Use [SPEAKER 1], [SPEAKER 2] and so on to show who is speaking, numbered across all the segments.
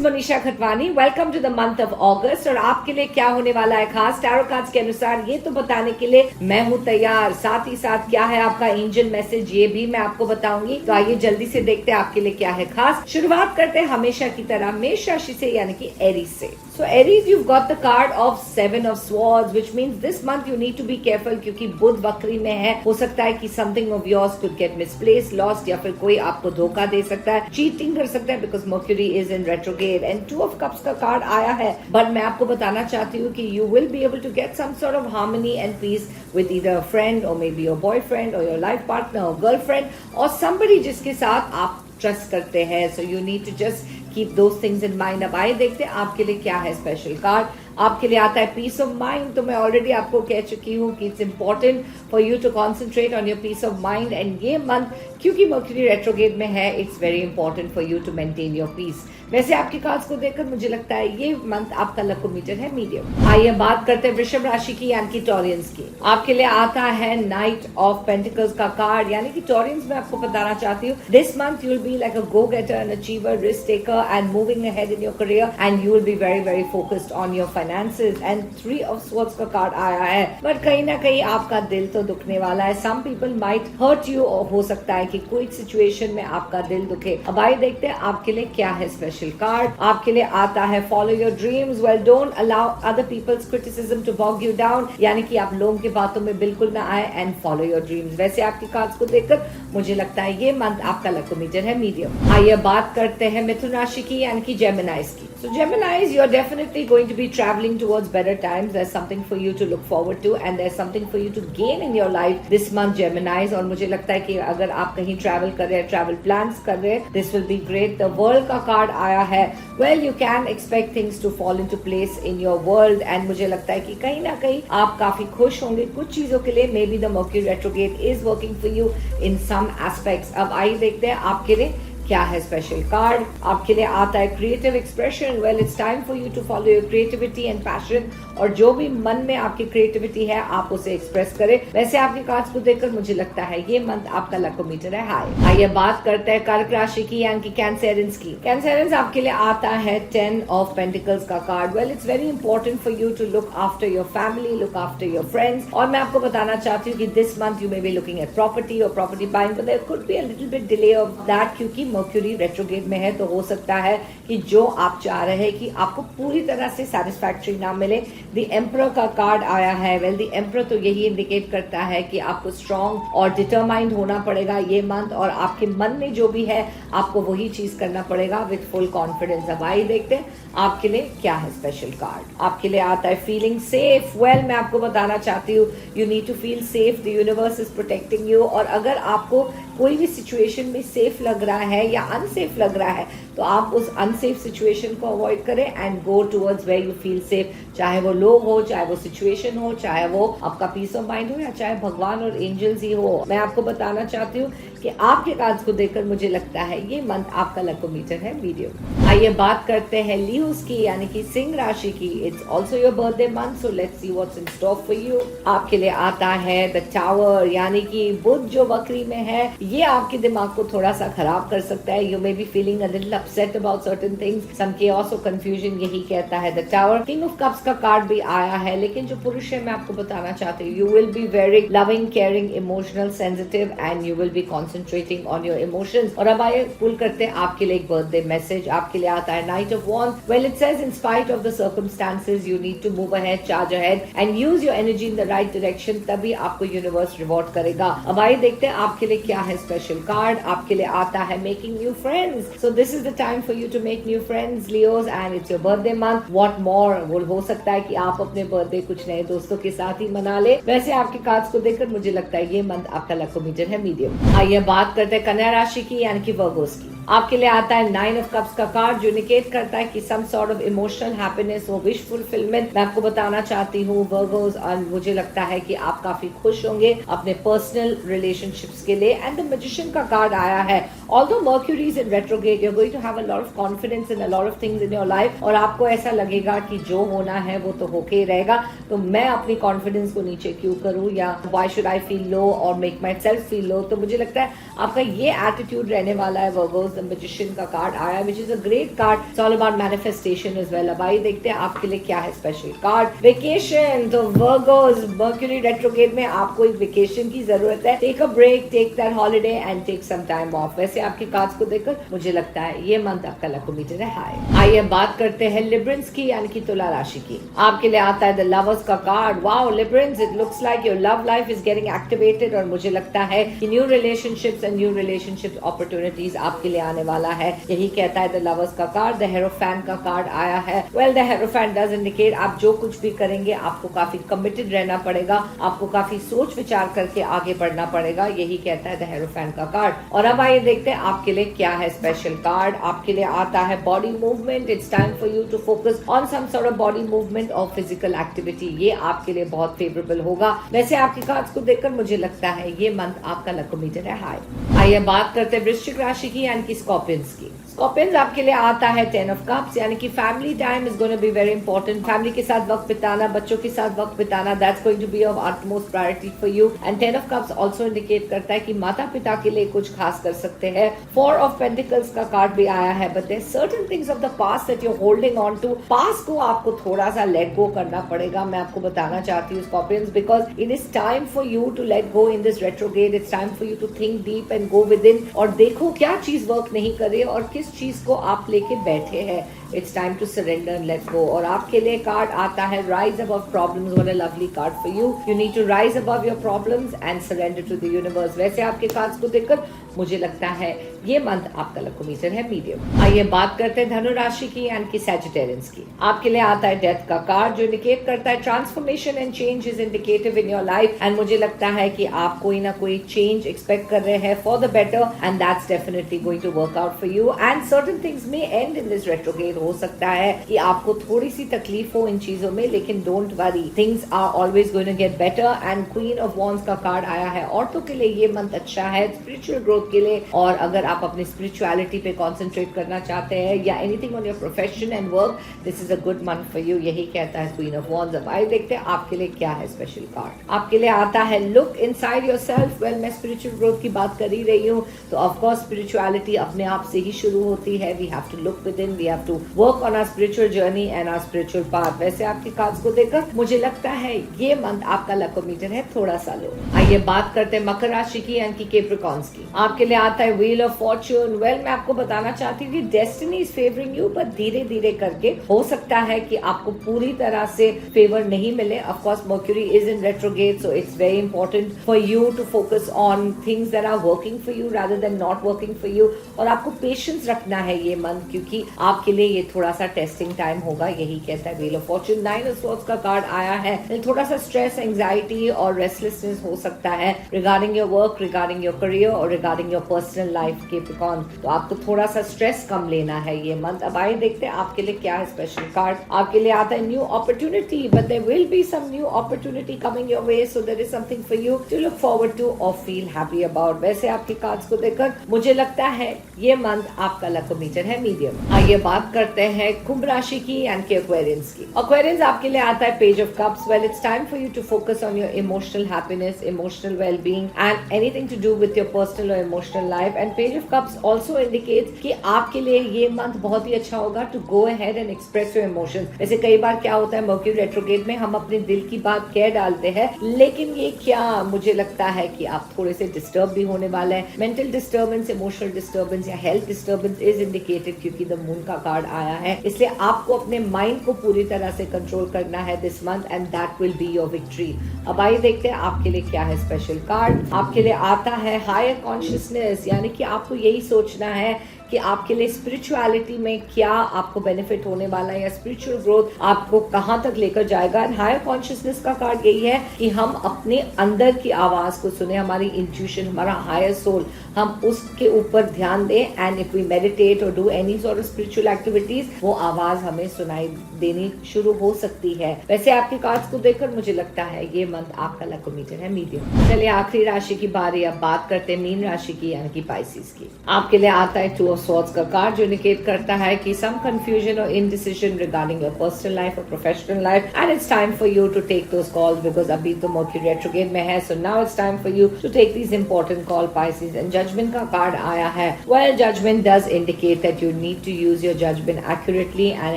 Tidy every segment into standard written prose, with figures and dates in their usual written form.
[SPEAKER 1] Manisha Khatwani. Welcome to the month of August. और आपके लिए क्या होने वाला है खास टैरो कार्ड्स के अनुसार, ये तो बताने के लिए मैं हूँ तैयार। साथ ही साथ क्या है आपका एंजल मैसेज, ये भी मैं आपको बताऊंगी। तो आइए जल्दी से देखते हैं आपके लिए क्या है खास। शुरुआत करते हैं हमेशा की तरह मेष राशि से, यानी कि एरीज से। So Aries, you've got the card of Seven of Swords, which means this month you need to be careful क्योंकि बुध वक्री में है। हो सकता है कि something of yours could get misplaced, lost, या फिर कोई आपको धोखा दे सकता है, चीटिंग कर सकता है, because Mercury is in retrograde and Two of Cups का कार्ड आया है। बट मैं आपको बताना चाहती हूँ कि you will be able to get some sort of harmony and peace with either a friend or maybe your boyfriend or your life partner or girlfriend or somebody जिसके साथ आप ट्रस्ट करते हैं। So you need to just keep those things in mind. अब आइए देखते हैं आपके लिए क्या है स्पेशल कार्ड। आपके लिए आता है पीस ऑफ माइंड। तो मैं ऑलरेडी आपको कह चुकी हूँ कि it's important for you to concentrate on your peace of mind, and ये मंथ क्योंकि मर्क्यूरी रेट्रोग्रेड में है, it's very important for you to maintain your peace. वैसे आपके कार्ड्स को देखकर मुझे लगता है ये मंथ आपका लकोमीटर है मीडियम। आइए बात करते हैं वृषभ राशि की, यानी कि टॉरियंस की। आपके लिए आता है नाइट ऑफ पेंटिकल्स का कार्ड, यानी कि टॉरियंस में आपको बताना चाहती हूँ this month you will be like a go getter, an achiever, risk taker and moving ahead in your career, and you will be very very focused on your finances. And three of swords का card आया है, but कहीं ना कहीं आपका दिल तो दुखने वाला है। Some people might hurt you, और हो सकता है कि कोई सिचुएशन में आपका दिल दुखे। अब आइए देखते हैं आपके लिए क्या है स्पेशल कार्ड। आपके लिए आता है follow your dreams, well don't allow other people's criticism to bog you down, यानी कि आप लोगों की बातों में बिल्कुल ना आए एंड फॉलो योर ड्रीम्स। वैसे आपके कार्ड्स को देखकर मुझे लगता है ये मंथ आपका लकोमीटर है मीडियम। आइए बात करते हैं मिथुन राशि की, यानी कि जेमिनाइज की। So Geminis, you are definitely going to be traveling towards better times. There's something for you to look forward to and there's something for you to gain in your life this month, Geminis. और मुझे लगता है कि अगर आप कहीं travel कर रहे हैं, travel plans कर रहे हैं, this will be great. The world का card आया है। Well, you can expect things to fall into place in your world and मुझे लगता है कि कहीं ना कहीं आप काफी खुश होंगे कुछ चीजों के लिए। Maybe the Mercury retrograde is working for you in some aspects. अब आइए देखते हैं आपके लिए क्या है स्पेशल कार्ड। आपके लिए आता है creative expression. Well it's time for you to follow your creativity and passion, और जो भी मन में आपकी क्रिएटिविटी है आप उसे एक्सप्रेस करें। वैसे आपके कार्ड्स को देखकर मुझे लगता है ये मंथ आपका लकोमीटर है हाई। आइए बात करते हैं कर्क राशि की, यानी कि कैंसरियंस की। कैंसरियंस आपके लिए आता है 10 ऑफ पेंटिकल्स का card. Well it's very important for you to look after your family, look after your friends, और मैं आपको बताना चाहती हूँ कि this month you may be looking at property और property buying, but there could be a little bit delay of that क्योंकि Mercury retrograde में है। तो हो सकता है कि जो आप चाह रहे हैं कि आपको पूरी तरह से सैटिस्फैक्टरी ना मिले। द एम्परर का कार्ड आया है। वेल द एम्परर तो यही इंडिकेट करता है कि आपको स्ट्रांग और डिटरमाइंड होना पड़ेगा ये मंथ, और आपके मन में जो भी है आपको वही चीज करना पड़ेगा विद फुल कॉन्फिडेंस। अब आइए देखते हैं आपके लिए क्या है स्पेशल कार्ड। आपके लिए आता है फीलिंग सेफ। वेल मैं आपको बताना चाहती हूँ you need to feel safe, the universe is protecting you, और अगर आपको कोई भी सिचुएशन में सेफ लग रहा है या अनसेफ लग रहा है तो आप उस अनसेफ सिचुएशन को अवॉइड करें and go towards where you feel safe. चाहे वो लोग हो, चाहे वो सिचुएशन हो, चाहे वो आपका पीस ऑफ माइंड हो, या चाहे भगवान और एंजल्स ही हो। मैं आपको बताना चाहती हूँ कि आपके कार्ड्स को देखकर मुझे लगता है ये मंथ आपका लकोमीटर है वीडियो। आइए बात करते हैं लियोस की, यानी कि सिंह राशि की। It's also your birthday month, so let's see what's in store for you. आपके लिए आता है द टावर, यानी कि बुध जो वक्री में है ये आपके दिमाग को थोड़ा सा खराब कर सकता है। You may be feeling a little upset about certain things, some chaos और कंफ्यूजन, यही कहता है the tower. King of cups का कार्ड भी आया है, लेकिन जो पुरुष है मैं आपको बताना चाहती हूँ you will be very loving, caring, emotional, sensitive and you will be concentrating on your emotions. और अब आइए पुल करते हैं आपके लिए एक बर्थडे मैसेज। आपके लिए आता है knight of wands. Well it says in spite of the circumstances you need to move ahead, charge ahead and use your energy in the right direction, तभी आपको यूनिवर्स रिवॉर्ड करेगा। अब आइए देखते हैं आपके लिए क्या है स्पेशल कार्ड। आपके लिए आता है making new friends. So this is the time for you to make new friends Leos, and it's your birthday month. What more, वो हो सकता है कि आप अपने बर्थडे कुछ नए दोस्तों के साथ ही मना ले। वैसे आपके कार्ड्स को देखकर मुझे लगता है ये मंथ आपका लकोमीटर है मीडियम। आइए बात करते हैं कन्या राशि की, यानी कि वर्गोस की। आपके लिए आता है 9 ऑफ कप्स का कार्ड, जो इंडिकेट करता है कि some sort of emotional happiness और विश फुलफिलमेंट। मैं आपको बताना चाहती हूँ वर्गोस, और मुझे लगता है कि आप काफी खुश होंगे अपने पर्सनल रिलेशनशिप्स के लिए। एंड द मैजिशियन का कार्ड आया है। Although Mercury is in retrograde, you are going to have a lot of confidence in a lot of things in your life, और आपको ऐसा लगेगा कि जो होना है वो तो होके ही रहेगा। तो मैं अपनी कॉन्फिडेंस को नीचे क्यों करूं, या why should I feel low और make myself feel low. तो मुझे लगता है आपका ये एटीट्यूड रहने वाला है वर्गोस, द मैजिशियन का कार्ड आया, which is a great card, it's all about manifestation as well. अब आइए देखते हैं आपके लिए क्या है स्पेशल कार्ड। वेकेशन, तो वर्गोस, मर्क्यूरी रेट्रोग्रेड में आपको एक वेकेशन की जरूरत है। Take a break, take that holiday and take some time off. वैसे आपके कार्ड्स को देखकर मुझे लगता है ये मंथ आपका लकोमीटर है हाई। आइए बात करते हैं लिब्रेंस की, यानी कि तुला राशि की। आपके लिए आता है द लवर्स का card. Wow Librans, it looks like your love life is getting activated, और मुझे लगता है कि new relationships and new relationship opportunities आपके लिए आने वाला है, यही कहता है द लवर्स का कार्ड। द हेरोफैंट का कार्ड आया है। वेल द हेरोफैंट डज इंडिकेट आप जो कुछ भी करेंगे आपको काफी कमिटेड रहना पड़ेगा, आपको काफी सोच विचार करके आगे बढ़ना पड़ेगा, यही कहता है द हेरोफैंट का कार्ड। और अब आइए देखते हैं आपके लिए क्या है स्पेशल कार्ड। आपके लिए आता है body movement. It's time for you to focus on some sort of body movement और फिजिकल एक्टिविटी, ये आपके लिए बहुत फेवरेबल होगा। वैसे आपके कार्ड्स को देखकर मुझे लगता है ये मंथ आपका लकोमीटर है हाई। आइए बात करते हैं वृश्चिक राशि की, यानी कि स्कॉर्पियंस की। स्कॉर्पियंस आपके लिए आता है 10 ऑफ कप्स, यानी कि family time is going to be very important. Family के साथ वक्त बिताना, बच्चों के साथ वक्त बिताना, that's going to be of utmost priority for you. And 10 of cups also indicate करता है कि माता पिता के लिए कुछ खास कर सकते हैं। 4 ऑफ पेंटिकल्स का कार्ड भी आया है, but there certain things of the past that you are holding on to. Past को आपको थोड़ा सा लेट गो करना पड़ेगा, मैं आपको बताना चाहती हूँ Scorpions, because it is time for you to let go in this retrograde. It's time for you to think deep and go within, और देखो क्या चीज वर्क नहीं कर रही है और किस चीज को आप लेके बैठे हैं। It's time to surrender and let go. और आपके लिए कार्ड आता है rise above problems. What a lovely card for you. You need to rise above your problems and surrender to the universe. वैसे आपके कार्ड्स को देखकर मुझे लगता है ये मंथ आपका लकोमीटर है मीडियम। आइए बात करते हैं धनु राशि की, यानी कि सैजिटेरियंस की। आपके लिए आता है डेथ का कार्ड, जो इंडिकेट करता है transformation and change is indicative in your life. And मुझे लगता है कि आप कोई ना कोई चेंज एक्सपेक्ट कर रहे हैं for the better, and that's definitely going to work out for you. And certain things में एंड इन दिस रेट्रोग्रेड। हो सकता है कि आपको थोड़ी सी तकलीफ हो इन चीजों में, लेकिन don't worry, things are always going to get better. And queen of wands का कार्ड आया है। औरतों के लिए ये मंथ अच्छा है स्पिरिचुअल ग्रोथ के लिए, और अगर आप अपनी स्पिरिचुअलिटी पे कंसंट्रेट करना चाहते हैं या anything on your profession and work, this is a good month for you, यही कहता है क्वीन ऑफ वॉन्ड्स। अब आइए देखते हैं आपके लिए क्या है स्पेशल कार्ड। आपके लिए आता है लुक इनसाइड योरसेल्फ। वेल मैं स्पिरिचुअल ग्रोथ की बात कर ही रही हूँ, तो ऑफ कोर्स स्पिरिचुअलिटी अपने आप से ही शुरू होती है। We have to look within, we have to work on our spiritual journey and our spiritual path. वैसे आपके कार्ड्स को देखकर मुझे लगता है ये मंथ आपका लकोमीटर है थोड़ा सा लो। आइए बात करते हैं मकर राशि की, यानी कि कैप्रिकॉर्न्स की। आपके लिए आता है व्हील ऑफ फॉर्च्यून। वेल मैं आपको बताना चाहती हूँ कि डेस्टिनी इज फेवरिंग यू, पर धीरे धीरे करके हो सकता है कि आपको पूरी तरह से फेवर नहीं मिले। Of course Mercury is in retrograde, so it's very important for you to focus on things that are working for you rather than not working for you. और आपको पेशेंस रखना है ये मंथ, क्योंकि आपके लिए ये थोड़ा सा टेस्टिंग टाइम होगा, यही कहता है wheel of Fortune. 9 of swords का कार्ड आया है। थोड़ा सा स्ट्रेस, एंजाइटी और रेस्टलेसनेस हो सकता है regarding your work, regarding your career और regarding your personal life Capricorn. तो आपको थोड़ा सा स्ट्रेस कम लेना है ये मंथ। अब आइए देखते हैं आपके लिए क्या है स्पेशल कार्ड। आपके लिए आता है new opportunity, but there will be some new opportunity coming your way, so there is something for you to look forward to और फील हैप्पी अबाउट। वैसे आपके कार्ड्स को देखकर मुझे लगता है ये मंथ आपका लकोमीटर है मीडियम। आइए बात करते हैं कुंभ राशि की, यानी कि एक्वेरियंस की। एक्वेरियंस आपके लिए आता है page of Cups. Well it's time for you to focus on your emotional happiness, emotional wellbeing and anything to do with your personal और emotional life. And page of Cups also indicates कि आपके लिए ये month बहुत ही अच्छा होगा to go ahead and express your emotions. वैसे कई बार क्या होता है मर्क्यूरी रेट्रोग्रेड में हम अपने दिल की बात कह डालते हैं, लेकिन ये क्या मुझे लगता है कि आप थोड़े से डिस्टर्ब भी होने वाले हैं। मेंटल डिस्टर्बेंस, इमोशनल डिस्टर्बेंस या हेल्थ डिस्टर्बेंस इज इंडिकेटेड क्योंकि द मून का कार्ड आया है। इसलिए आपको अपने माइंड को पूरी तरह से कंट्रोल करना है this month, and that will be your victory. अब आइए देखते हैं आपके लिए क्या है स्पेशल कार्ड। आपके लिए आता है हायर कॉन्शियसनेस, यानी कि आपको यही सोचना है कि आपके लिए स्पिरिचुअलिटी में क्या आपको बेनिफिट होने वाला है या स्पिरिचुअल ग्रोथ आपको कहां तक लेकर जाएगा। एंड हायर कॉन्शियसनेस का कार्ड यही है कि हम अपने अंदर की आवाज को सुने, हमारी इंट्यूशन, हमारा हायर सोल, हम उसके ऊपर ध्यान दें। एंड इफ वी मेडिटेट और do any sort of spiritual activities, वो आवाज हमें सुनाई देनी शुरू हो सकती है। वैसे आपके कार्ड्स को देखकर मुझे लगता है ये मंथ आपका लकोमीटर है मीडियम। चलिए आखिरी राशि की बारी, अब बात करते हैं मीन राशि की, यानी कि पाइसेस की। आपके लिए आता है 2 ऑफ स्वॉर्ड्स का कार्ड जो इंडिकेट करता है कि सम कंफ्यूजन और indecision regarding your personal life और professional life, and it's time for you to take those calls because अभी तो मर्क्यूरी रेट्रोग्रेड में है, so now it's time for you to take these important call Pisces. And judgement का card आया है। Well, judgement does indicate that you need to use your judgement accurately and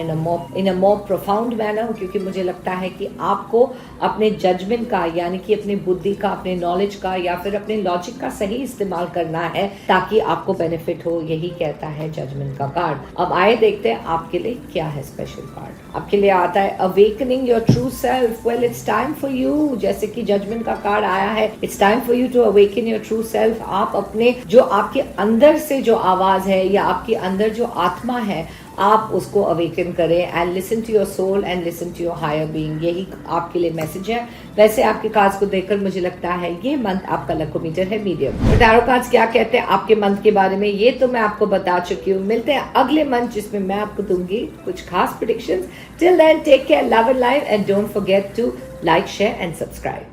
[SPEAKER 1] in a more profound manner, क्योंकि मुझे लगता है कि आपको अपने जजमेंट का यानी कि अपनी बुद्धि का, अपने नॉलेज का या फिर अपने लॉजिक का सही इस्तेमाल करना है ताकि आपको बेनिफिट हो, यही कहता है जजमेंट का कार्ड। अब आए देखते हैं आपके लिए क्या है स्पेशल कार्ड। आपके लिए आता है awakening your true self. Well, it's time for you, जैसे कि जजमेंट का कार्ड आया है, it's time for you to awaken your true self. आप अपने जो आपके अंदर से जो आवाज है या आपके अंदर जो आत्मा है, आप उसको अवेकन करें and listen to your soul and listen to your higher being, यही आपके लिए मैसेज है। वैसे आपके कार्ड्स को देखकर मुझे लगता है ये मंथ आपका लकोमीटर है मीडियम। तो टैरो कार्ड्स क्या कहते हैं आपके मंथ के बारे में, ये तो मैं आपको बता चुकी हूँ। मिलते हैं अगले मंथ जिसमें मैं आपको दूंगी कुछ खास predictions. Till then take care, love and life and don't forget to like, share and subscribe.